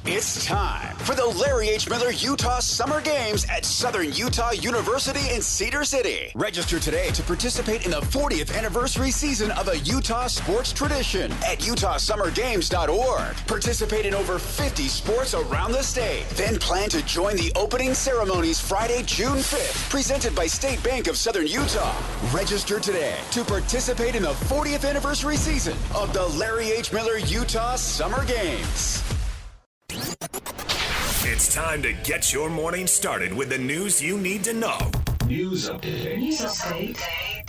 It's time for the Larry H. Miller Utah Summer Games at Southern Utah University in Cedar City. Register today to participate in the 40th anniversary season of a Utah sports tradition at utahsummergames.org. Participate in over 50 sports around the state. Then plan to join the opening ceremonies Friday, June 5th, presented by State Bank of Southern Utah. Register today to participate in the 40th anniversary season of the Larry H. Miller Utah Summer Games. It's time to get your morning started with the news you need to know. News update.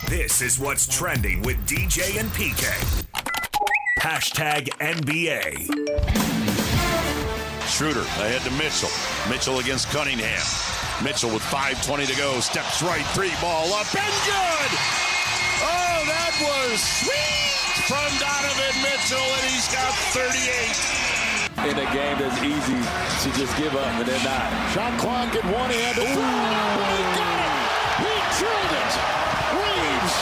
This is what's trending with DJ and PK. Hashtag NBA. Schroeder ahead to Mitchell. Mitchell against Cunningham. Mitchell with 5:20 to go. Steps right, three ball up and good. Oh, that was sweet from Donovan Mitchell, and he's got 38. In a game that's easy to just give up, but they're not. Shot clock at one hand. He got it. He drilled it. Reeves.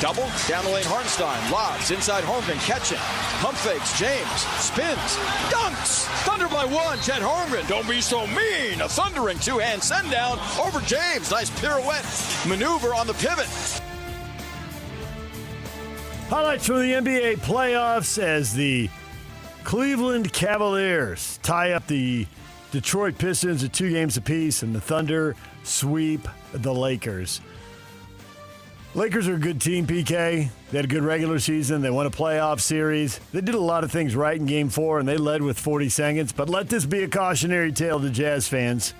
Double, down the lane, Hartenstein, lobs, inside Holmgren, catching, pump fakes, James, spins, dunks, Thunder by one, Chet Holmgren, don't be so mean, a thundering two-hand send down over James, nice pirouette, maneuver on the pivot. Highlights from the NBA playoffs as the Cleveland Cavaliers tie up the Detroit Pistons at 2 games apiece, and the Thunder sweep the Lakers. Lakers are a good team, PK. They had a good regular season. They won a playoff series. They did a lot of things right in Game 4, and they led with 40 seconds. But let this be a cautionary tale to Jazz fans.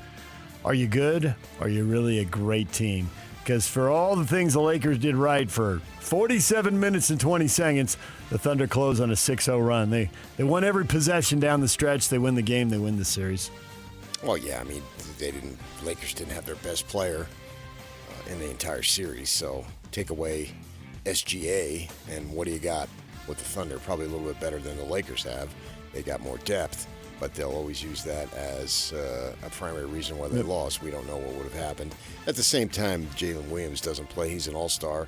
Are you good? Or are you really a great team? Because for all the things the Lakers did right for 47 minutes and 20 seconds, the Thunder closed on a 6-0 run. They won every possession down the stretch. They win the game. They win the series. Well, yeah, I mean, Lakers didn't have their best player in the entire series. So take away SGA, and what do you got with the Thunder? Probably a little bit better than the Lakers have. They got more depth, but they'll always use that as a primary reason why they lost. We don't know what would have happened. At the same time, Jalen Williams doesn't play. He's an all-star.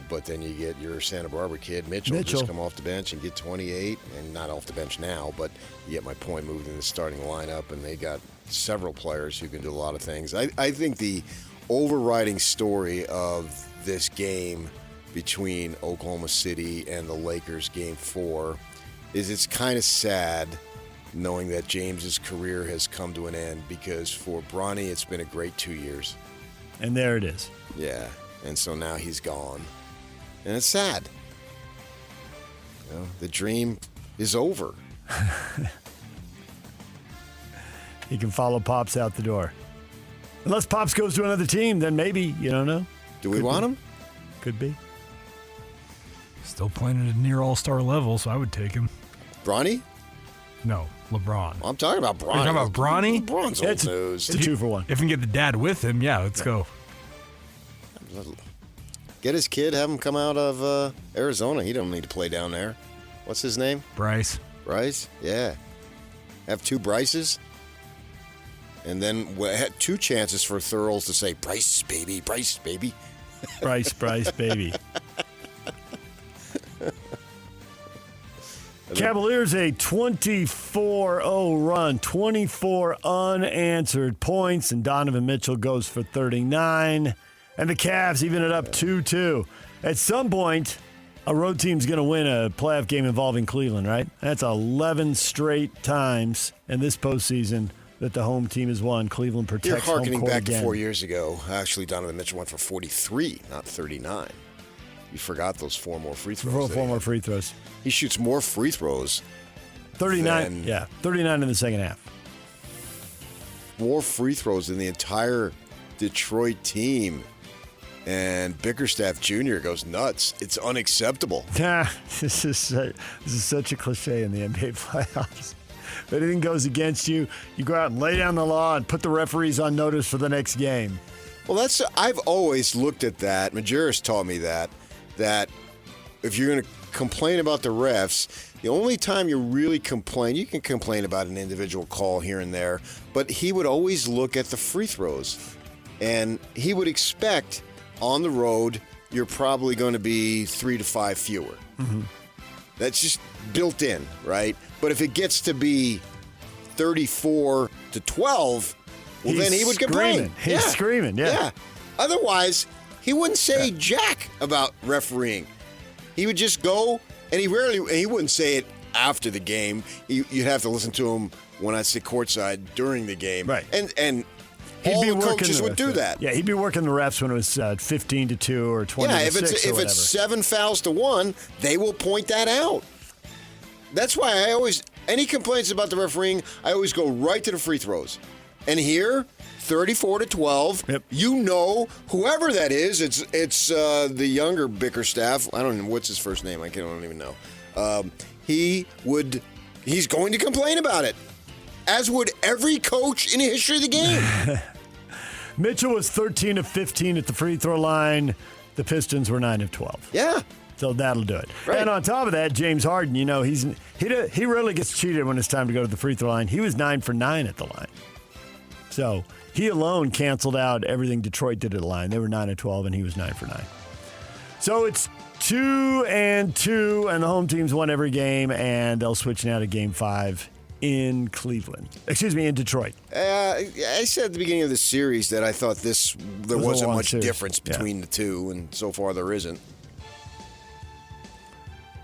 But then you get your Santa Barbara kid, Mitchell, just come off the bench and get 28, and not off the bench now, but you get my point, moved in the starting lineup, and they got several players who can do a lot of things. I think the overriding story of this game between Oklahoma City and the Lakers, Game 4, is it's kind of sad knowing that James's career has come to an end, because for Bronny, it's been a great 2 years. And there it is. Yeah. And so now he's gone. And it's sad. You know, the dream is over. He can follow Pops out the door. Unless Pops goes to another team, then maybe, you don't know. Do we want him? Could be. Still playing at a near all-star level, so I would take him. Bronny? No, LeBron. I'm talking about Bronny. You're talking about Bronny? LeBron's old news. It's a 2-for-1. If we can get the dad with him, yeah, let's go. Get his kid, have him come out of Arizona. He don't need to play down there. What's his name? Bryce. Bryce? Yeah. Have 2 Bryces. And then we had 2 chances for Thurls to say, Bryce, baby, Bryce, baby. Bryce, baby. Cavaliers a 24-0 run, 24 unanswered points, and Donovan Mitchell goes for 39. And the Cavs even it up 2-2. At some point, a road team's going to win a playoff game involving Cleveland, right? That's 11 straight times in this postseason that the home team has won. Cleveland protects home court again. You're harkening back to 4 years ago. Actually, Donovan Mitchell went for 43, not 39. You forgot those 4 more free throws. 4 more free throws. He shoots more free throws. 39, 39 in the second half. More free throws than the entire Detroit team. And Bickerstaff Jr. goes nuts. It's unacceptable. This is such a cliche in the NBA playoffs. If anything goes against you, you go out and lay down the law and put the referees on notice for the next game. Well, I've always looked at that. Majerus taught me that if you're going to complain about the refs, the only time you really complain, you can complain about an individual call here and there, but he would always look at the free throws. And he would expect on the road, you're probably going to be 3 to 5 fewer. Mm-hmm. That's just built in, right? But if it gets to be 34-12, well, then he would complain. He's screaming, yeah. Otherwise, he wouldn't say jack about refereeing. He would just go, and he wouldn't say it after the game. You'd have to listen to him when I sit courtside during the game. Right. And all the coaches would do that. Yeah, he'd be working the refs when it was 15-2 or 20-6 if it's 7 fouls to 1, they will point that out. That's why any complaints about the refereeing, I always go right to the free throws. And here, 34-12, yep. Whoever that is, it's the younger Bickerstaff. I don't know what's his first name. I don't even know. He's going to complain about it, as would every coach in the history of the game. Mitchell was 13 of 15 at the free throw line. The Pistons were 9 of 12. Yeah. So that'll do it. Right. And on top of that, James Harden, he rarely gets cheated when it's time to go to the free throw line. He was 9 for 9 at the line. So he alone canceled out everything Detroit did at the line. They were 9 of 12, and he was 9 for 9. So it's 2-2, and the home teams won every game, and they'll switch now to Game 5 in Detroit. I said at the beginning of the series that I thought there wasn't much difference between the two, and so far there isn't.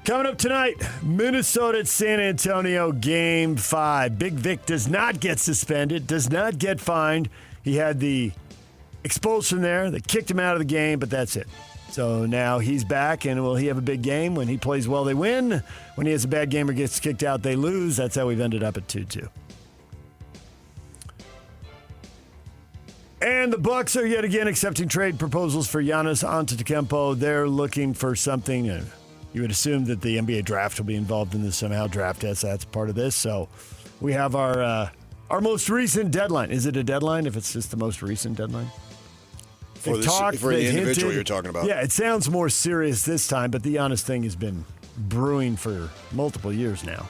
Coming up tonight, Minnesota at San Antonio, Game 5. Big Vic does not get suspended, does not get fined. He had the expulsion there. They kicked him out of the game, but that's it. So now he's back, and will he have a big game? When he plays well, they win. When he has a bad game or gets kicked out, they lose. That's how we've ended up at 2-2. And the Bucks are yet again accepting trade proposals for Giannis Antetokounmpo. They're looking for something. You would assume that the NBA draft will be involved in this somehow. Draft test, that's part of this. So we have our most recent deadline. Is it a deadline if it's just the most recent deadline? For the individual you're talking about. Yeah, it sounds more serious this time, but the Giannis thing has been brewing for multiple years now.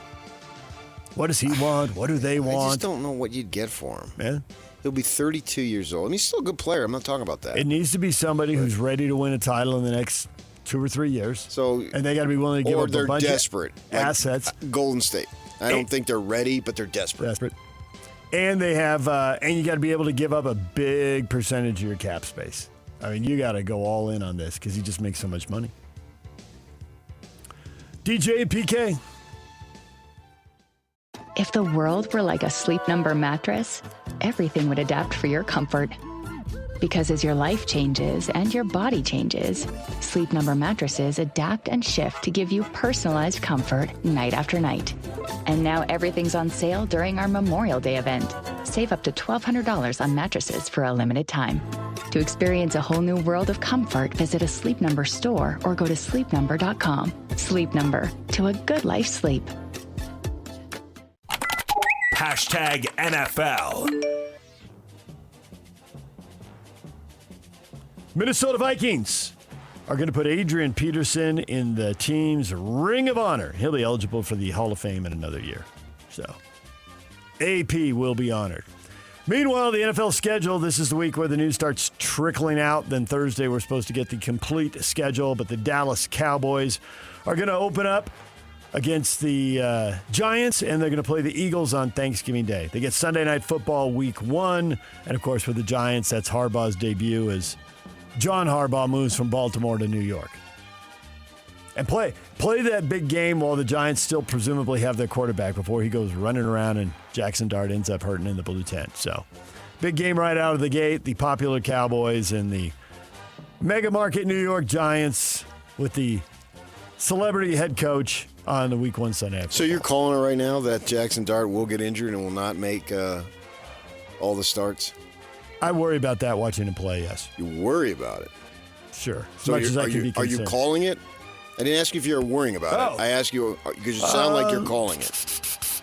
What does he want? What do they want? I just don't know what you'd get for him. Yeah. He'll be 32 years old. I mean, he's still a good player. I'm not talking about that. It needs to be somebody who's ready to win a title in the next 2 or 3 years. And they got to be willing to give up a bunch desperate of assets. Golden State. I don't think they're ready, but they're desperate. And they have, and you got to be able to give up a big percentage of your cap space. I mean, you got to go all in on this because he just makes so much money. DJ and PK. If the world were like a Sleep Number mattress, everything would adapt for your comfort. Because as your life changes and your body changes, Sleep Number mattresses adapt and shift to give you personalized comfort night after night. And now everything's on sale during our Memorial Day event. Save up to $1,200 on mattresses for a limited time. To experience a whole new world of comfort, visit a Sleep Number store or go to sleepnumber.com. Sleep Number, to a good life sleep. #NFL. Minnesota Vikings are going to put Adrian Peterson in the team's Ring of Honor. He'll be eligible for the Hall of Fame in another year. So, AP will be honored. Meanwhile, the NFL schedule, this is the week where the news starts trickling out. Then Thursday, we're supposed to get the complete schedule, but the Dallas Cowboys are going to open up against the Giants, and they're going to play the Eagles on Thanksgiving Day. They get Sunday Night Football Week 1, and of course, with the Giants, that's Harbaugh's debut as John Harbaugh moves from Baltimore to New York. And play that big game while the Giants still presumably have their quarterback before he goes running around and Jackson Dart ends up hurting in the blue tent. So, big game right out of the gate. The popular Cowboys and the mega market New York Giants with the celebrity head coach on the Week 1 Sunday afternoon. So you're calling it right now that Jackson Dart will get injured and will not make all the starts? I worry about that watching him play, yes. You worry about it? Sure. So are you calling it? I didn't ask you if you're worrying about it. I asked you because you sound like you're calling it.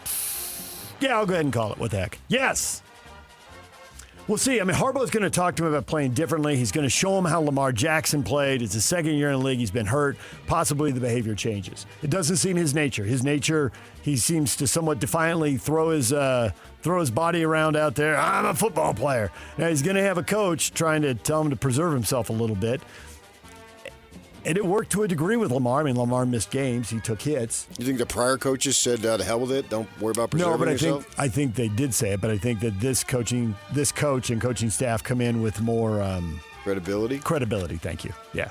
Yeah, I'll go ahead and call it. What the heck? Yes. We'll see. I mean, Harbaugh's going to talk to him about playing differently. He's going to show him how Lamar Jackson played. It's his second year in the league. He's been hurt. Possibly the behavior changes. It doesn't seem his nature. His nature, he seems to somewhat defiantly throw his body around out there. I'm a football player. Now, he's going to have a coach trying to tell him to preserve himself a little bit. And it worked to a degree with Lamar. I mean, Lamar missed games. He took hits. You think the prior coaches said, to hell with it, don't worry about preserving yourself? I think they did say it, but I think that this coach and coaching staff come in with more credibility. Credibility, thank you. Yeah.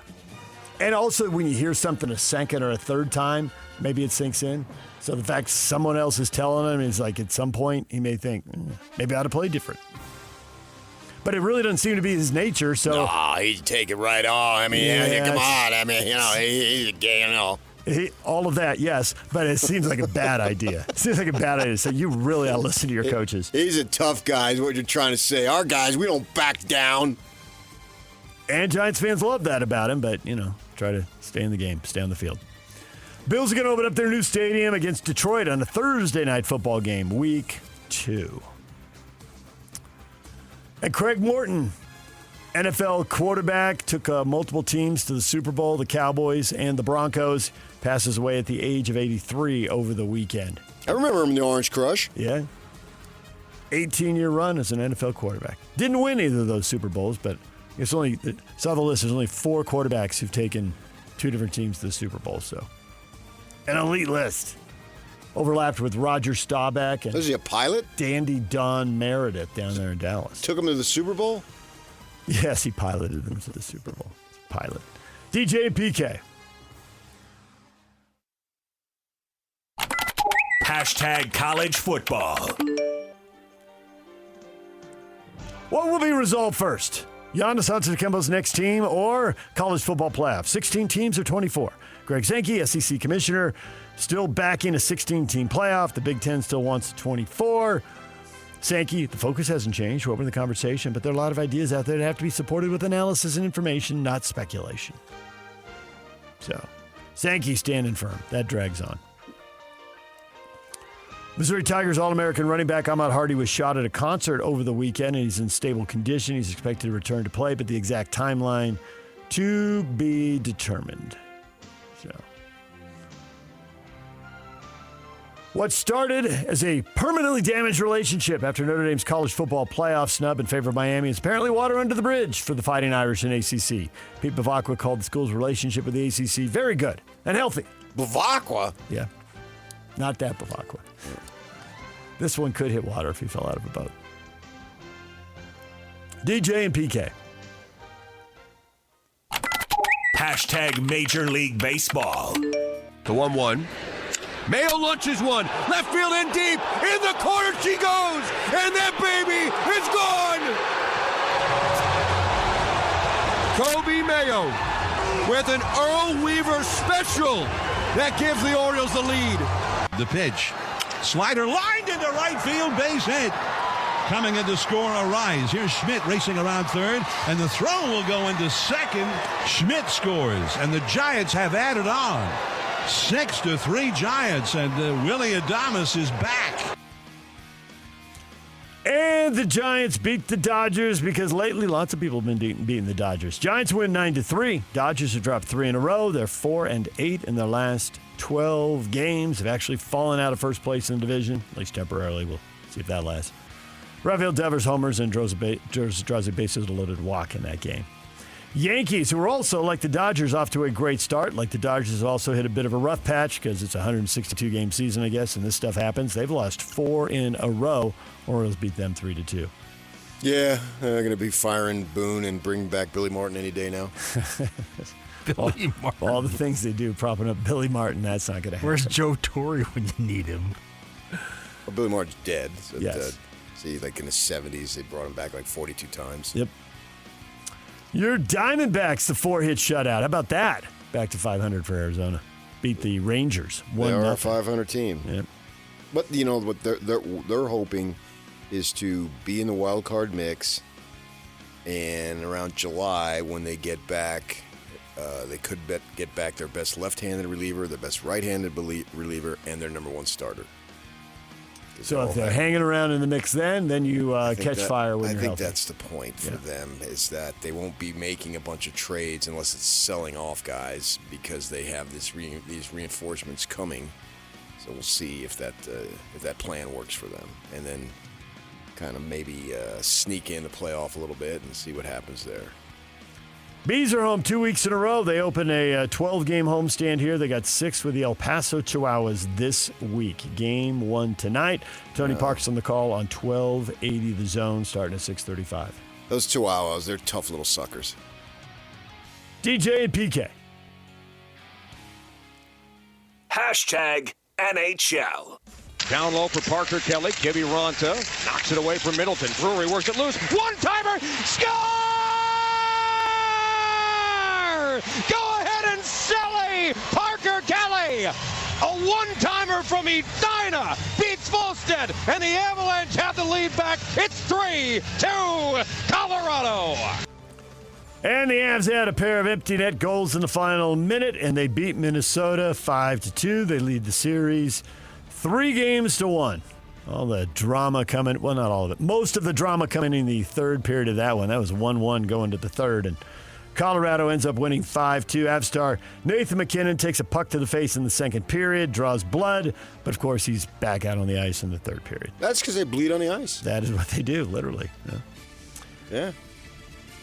And also, when you hear something a second or a third time, maybe it sinks in. So the fact someone else is telling him is like at some point he may think, maybe I ought to play different. But it really doesn't seem to be his nature. So he'd take it right off. I mean, come on. I mean, he's a gay, all of that, yes, but it seems like a bad idea. It seems like a bad idea. So you really ought to listen to your coaches. He's a tough guy is what you're trying to say. Our guys, we don't back down. And Giants fans love that about him, but, try to stay in the game, stay on the field. Bills are going to open up their new stadium against Detroit on a Thursday night football game, week 2. And Craig Morton, NFL quarterback, took multiple teams to the Super Bowl, the Cowboys and the Broncos, passes away at the age of 83 over the weekend. I remember him in the Orange Crush. Yeah. 18-year run as an NFL quarterback. Didn't win either of those Super Bowls, but it's saw the list. There's only 4 quarterbacks who've taken 2 different teams to the Super Bowl. So, an elite list. Overlapped with Roger Staubach and was he a pilot? Dandy Don Meredith down there in Dallas. Took him to the Super Bowl? Yes, he piloted them to the Super Bowl. Pilot. DJ and PK. Hashtag college football. What will be resolved first? Giannis Antetokounmpo's next team or college football playoff? 16 teams or 24? Greg Sankey, SEC commissioner, still backing a 16-team playoff. The Big Ten still wants 24. Sankey, the focus hasn't changed. We're open to the conversation, but there are a lot of ideas out there that have to be supported with analysis and information, not speculation. So, Sankey standing firm. That drags on. Missouri Tigers All-American running back Ahmad Hardy was shot at a concert over the weekend, and he's in stable condition. He's expected to return to play, but the exact timeline to be determined. So, what started as a permanently damaged relationship after Notre Dame's college football playoff snub in favor of Miami is apparently water under the bridge for the Fighting Irish and ACC. Pete Bavacqua called the school's relationship with the ACC very good and healthy. Bavacqua? Yeah. Not that Bavacqua. This one could hit water if he fell out of a boat. DJ and PK. Hashtag Major League Baseball. The 1-1. Mayo launches one. Left field in deep. In the corner she goes. And that baby is gone. Kobe Mayo with an Earl Weaver special. That gives the Orioles the lead. The pitch. Slider lined into right field, base hit. Coming in to score a rise. Here's Schmidt racing around third, and the throw will go into second. Schmidt scores, and the Giants have added on. 6-3 Giants, and Willie Adames is back. And the Giants beat the Dodgers because lately lots of people have been beating the Dodgers. Giants win 9-3. Dodgers have dropped 3 in a row. They're 4-8 in their last 12 games. Have actually fallen out of first place in the division, at least temporarily. We'll see if that lasts. Rafael Devers homers and draws a bases-loaded walk in that game. Yankees, who are also, like the Dodgers, off to a great start. Like the Dodgers, have also hit a bit of a rough patch because it's a 162-game season, I guess, and this stuff happens. They've lost 4 in a row. Orioles beat them 3-2. Yeah, they're going to be firing Boone and bringing back Billy Martin any day now. Billy Martin. All the things they do, propping up Billy Martin, that's not going to happen. Where's Joe Torre when you need him? Well, Billy Martin's dead. So yes. See, like in the 70s, they brought him back like 42 times. Yep. Your Diamondbacks, the 4-hit shutout. How about that? Back to 500 for Arizona. Beat the Rangers. They are a 500 team. Yep. But, you know, what they're hoping is to be in the wild card mix, and around July, when they get back, they could get back their best left-handed reliever, their best right-handed reliever, and their number 1 starter. So if they're hanging around in the mix then you catch fire when you're healthy. I think that's the point for them, is that they won't be making a bunch of trades unless it's selling off guys because they have these reinforcements coming. So we'll see if that plan works for them. And then kind of maybe sneak in the playoff a little bit and see what happens there. Bees are home 2 weeks in a row. They open a 12-game homestand here. They got 6 with the El Paso Chihuahuas this week. Game 1 tonight. Tony Park's on the call on 1280 The Zone, starting at 6:35. Those Chihuahuas, they're tough little suckers. DJ and PK. Hashtag NHL. Down low for Parker Kelly. Gibby Ronta knocks it away from Middleton. Brewery works it loose. One-timer. Score! Go ahead and Sally Parker Kelly. A one-timer from Edina beats Volstead, and the Avalanche have the lead back. It's 3-2 Colorado. And the Avs had a pair of empty net goals in the final minute, and they beat Minnesota 5-2. They lead the series 3-1. All the drama coming, well, not all of it. Most of the drama coming in the third period of that one. That was 1-1 going to the third, and Colorado ends up winning 5-2. Avs star Nathan McKinnon takes a puck to the face in the second period, draws blood, but of course he's back out on the ice in the third period. That's because they bleed on the ice. That is what they do, literally. Yeah.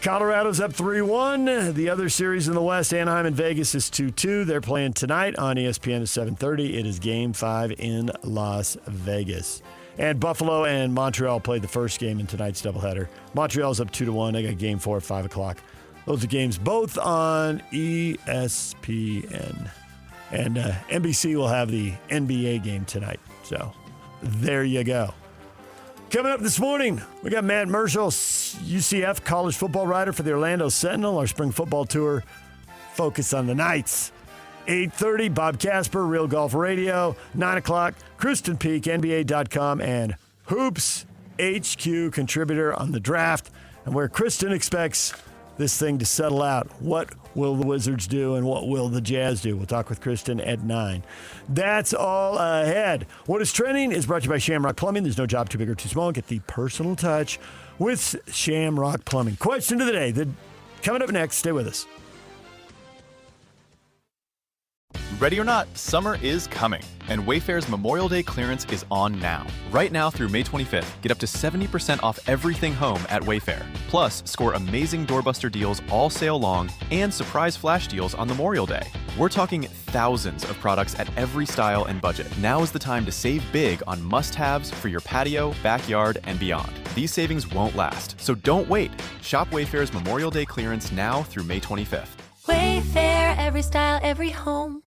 Colorado's up 3-1. The other series in the West, Anaheim and Vegas, is 2-2. They're playing tonight on ESPN at 7:30. It is Game 5 in Las Vegas. And Buffalo and Montreal played the first game in tonight's doubleheader. Montreal's up 2-1. They got Game 4 at 5 o'clock. Those are games both on ESPN. And NBC will have the NBA game tonight. So there you go. Coming up this morning, we got Matt Marshall, UCF college football writer for the Orlando Sentinel. Our spring football tour focused on the Knights. 8:30, Bob Casper, Real Golf Radio. 9 o'clock, Kristen Peak, NBA.com, and Hoops HQ contributor on the draft, and where Kristen expects this thing to settle out. What will the Wizards do and what will the Jazz do? We'll talk with Kristen at 9. That's all ahead. What is trending is brought to you by Shamrock Plumbing. There's no job too big or too small. Get the personal touch with Shamrock Plumbing. Question of the day. Coming up next. Stay with us. Ready or not, summer is coming, and Wayfair's Memorial Day clearance is on now. Right now through May 25th, get up to 70% off everything home at Wayfair. Plus, score amazing doorbuster deals all sale long and surprise flash deals on Memorial Day. We're talking thousands of products at every style and budget. Now is the time to save big on must-haves for your patio, backyard, and beyond. These savings won't last, so don't wait. Shop Wayfair's Memorial Day clearance now through May 25th. Wayfair, every style, every home.